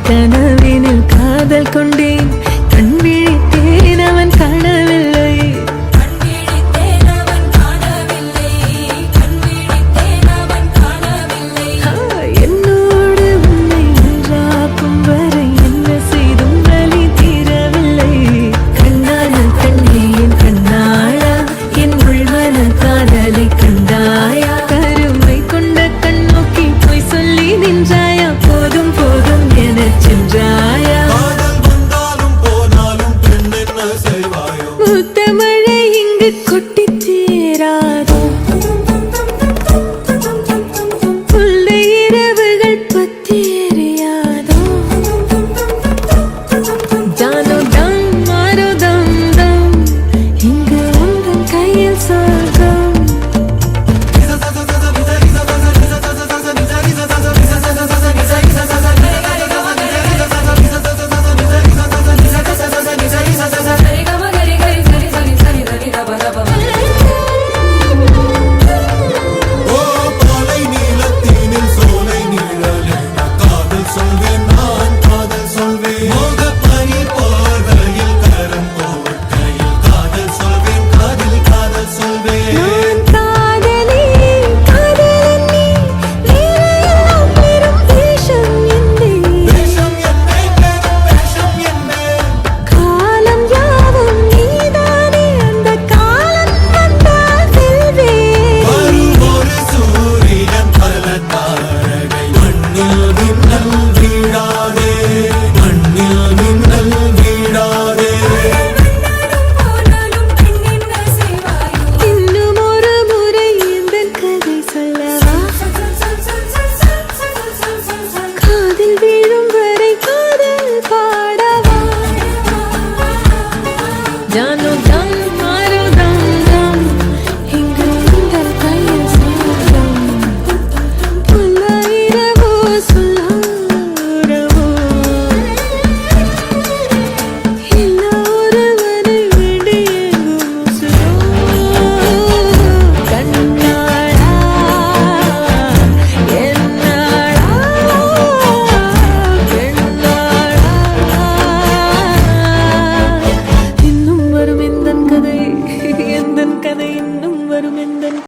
கனவினில் காதல் கொண்டேன் கண் விழித்தேன் அவன் காணவில்லை என்னோடு உன்னை ஒன்றாக்கும் வரை என்ன செய்தும் வலி தீரவில்லை கண்ணான கண்ணே என் கண்ணாளா என் உள்மன காதலை கண்டாயா கருமை கொண்ட கண் நோக்கி போய் சொல்லி நின்றாயா போதும் போதும் எனச் சென்றாயா முத்தமழை இங்கு கொட்டித் தீராதோ புல்லை இரவுகள் பத்தி எரியாதோ ஜானோ தம் மாரோ தம் தம் இங்கு உந்தன் கையில் சொல்